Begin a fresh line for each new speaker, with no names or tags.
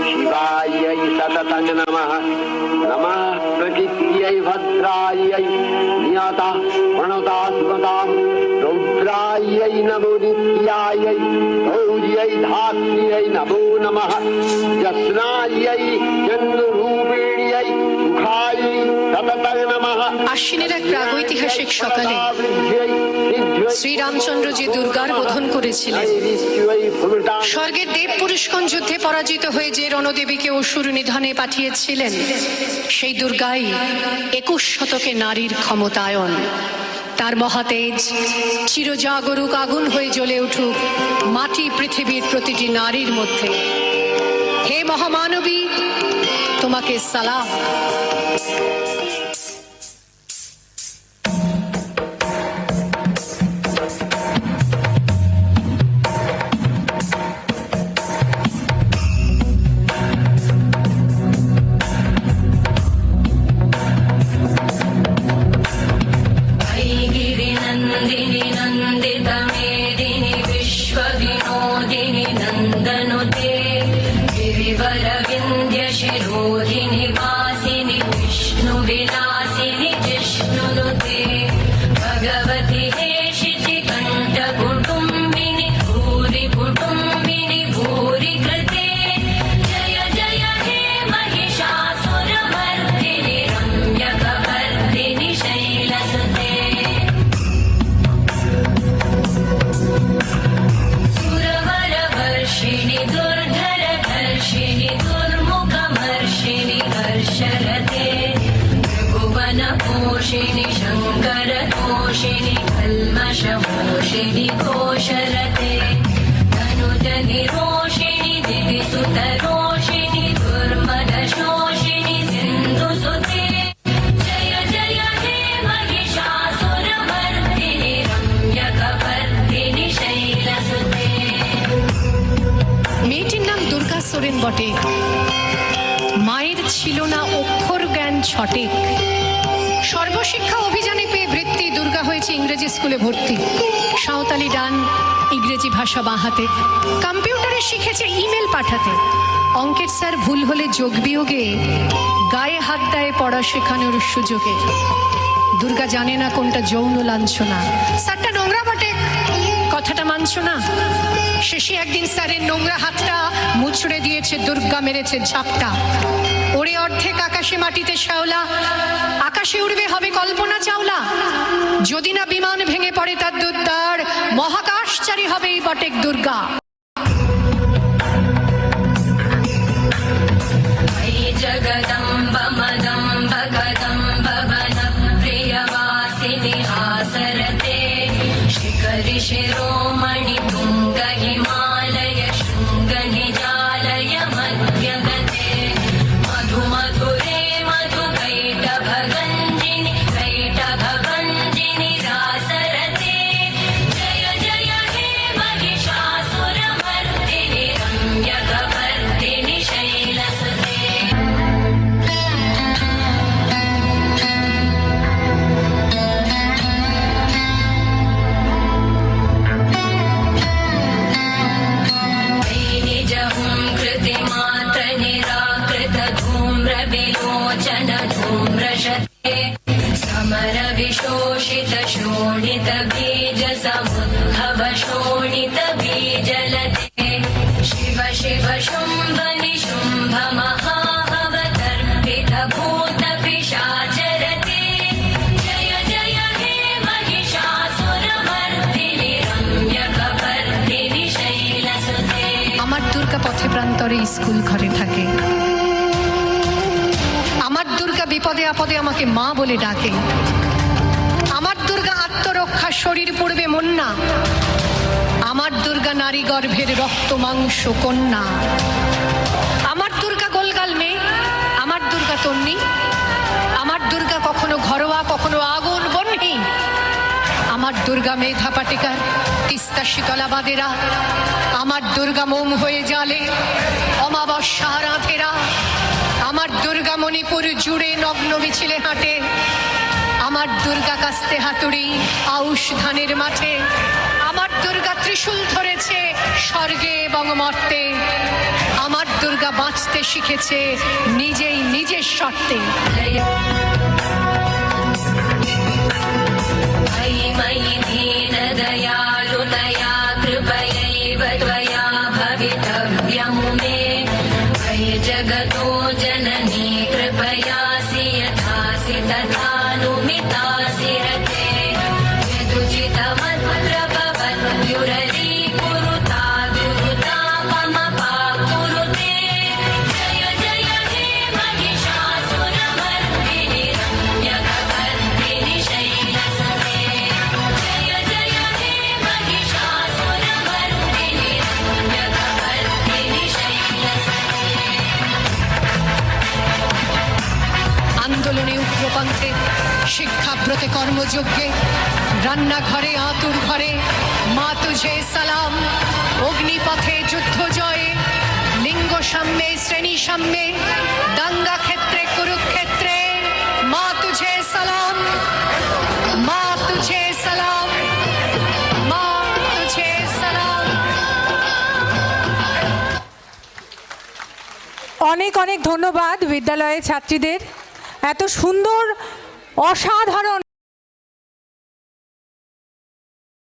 शिवायै सततं नमः। नमः प्रकृत्यै भद्रायै नियता प्रणता स्मतां रौद्रायै नमो नित्यायै गौर्यै धात्र्यै नमो नमः। यस्नायै चन्द्ररूपिण्यै सुखायै सततं नमः।
আশ্বিনের এক প্রাগৈতিহাসিক সকালে শ্রীরামচন্দ্র যে দুর্গার বোধন করেছিলেন, স্বর্গের দেব পুরুষগণ যুদ্ধে পরাজিত হয়ে যে রণদেবীকে অসুর নিধনে পাঠিয়েছিলেন, সেই দুর্গাই 21 শতকে নারীর ক্ষমতায়ন। তার মহাতেজ চিরজাগরুক আগুন হয়ে জ্বলে উঠুক মাটি পৃথিবীর প্রতিটি নারীর মধ্যে। হে মহামানবী, তোমাকে সালাম।
शङ्करतोषिणि कल्मषमोषिणि घोषरते तनुजनिरोषिणि दिविसुतरोषिणि दुर्मदशोषिणि सिन्धुसुते जय जय हे महिषासुरमर्दिनि रम्यकवर्दिनि शैलसुते।
মেয়েটির নাম দুর্গা সোরেন বটে। মায়ের ছিল না অক্ষর জ্ঞান ছটেক। সর্বশিক্ষা অভিযানে পেয়ে বৃত্তি দুর্গা হয়েছে ইংরেজি স্কুলে ভর্তি। সাঁওতালি ডান, ইংরেজি ভাষা বাঁ হাতে। কম্পিউটারে শিখেছে ইমেল পাঠাতে। অঙ্কের স্যার ভুল হলে যোগ বিয়োগে গায়ে হাত দেয় পড়া শেখানোর সুযোগে। দুর্গা জানে না কোনটা যৌন লাঞ্ছনা। স্যারটা নোংরা বটে, কথাটা মানছ না। শেষে একদিন স্যারের নোংরা হাতটা মুছড়ে দিয়েছে দুর্গা, মেরেছে ঝাপটা। ওরে অর্ধেক আকাশে মাটিতে শ্যাওলা, আকাশে উড়বে হবে কল্পনা চাওলা। যদি না বিমান ভেঙে পড়ে তার দুর্দার, মহাকাশচারী হবে এই বটেক দুর্গা।
जगदम्ब मदम्ब गदम्ब वन प्रियवासिनि आसरते शिखरि शिरोमणि तुङ्ग हिमालय शृङ्ग निजालय मध्यगते मधु मधुरे मधुकैटभगञ्जिनि कैटभगञ्जिनि रासरते जय जय हे महिषासुरमर्दिनि रम्यकवर्दिनि शैलसुते। समर विशोषित शोणित बीज समुद्भव शोणित बीजलते शिव शिव शुम्भ निशुम्भ महावतर्पित भूत पिशाचरते जय जय हे महिषासुरमर्दिनि रम्यकवर्दिनि शैलसुते।
আমার দুর্গা পথে প্রান্তরে স্কুল ঘরে থাকে। আমার দুর্গা বিপদে আপদে আমাকে মা বলে ডাকে। আমার দুর্গা আত্মরক্ষা শরীর পড়বে মন্না। আমার দুর্গা নারী গর্ভের রক্ত মাংস কন্যা। আমার দুর্গা গোলগাল মেয়ে, আমার দুর্গা তন্নি। আমার দুর্গা কখনো ঘরোয়া কখনো আগুন বন্যি। আমার দুর্গা মেধা পাটিকার, তিস্তা শীতলা বাদেরা। আমার দুর্গা মোম হয়ে জালে অমাবস্যা রাধেরা। আমার দুর্গা মণিপুর জুড়ে নগ্ন মিছিলে হাঁটে। আমার দুর্গা কাস্তে হাতুড়ি আউশ ধানের মাঠে। আমার দুর্গা ত্রিশূল ধরেছে স্বর্গে এবং মর্তে। আমার দুর্গা বাঁচতে শিখেছে নিজেই নিজের শর্তে।
मयि मयि दीनदयालुतया कृपयैव त्वया भवितव्यं मे मयि जगतो जननी कृपयासि यथासि तथानुमितासि रते यदुचितमत्र भवद्युररीकुरुता दुरुतापमपाकुरुते जय जय हे महिषासुरमर्दिनि रम्यकपर्दिनि शैलसुते जय जय हे महिषासुरमर्दिनि रम्यकपर्दिनि शैलसुते।
আন্দোলনে উগ্রপন্থে, শিক্ষাব্রতে কর্মযজ্ঞে, রান্নাঘরে আতুর ঘরে মা তুঝে সালাম, অগ্নিপথে যুদ্ধ জয়ে, লিঙ্গ সাম্যে শ্রেণী সাম্যে, দাঙ্গা ক্ষেত্রে কুরুক্ষেত্রে মা তুঝে সালাম, মা তুঝে সালাম, মা তুঝে সালাম।
অনেক অনেক ধন্যবাদ বিদ্যালয়ের ছাত্রীদের এত সুন্দর অসাধারণ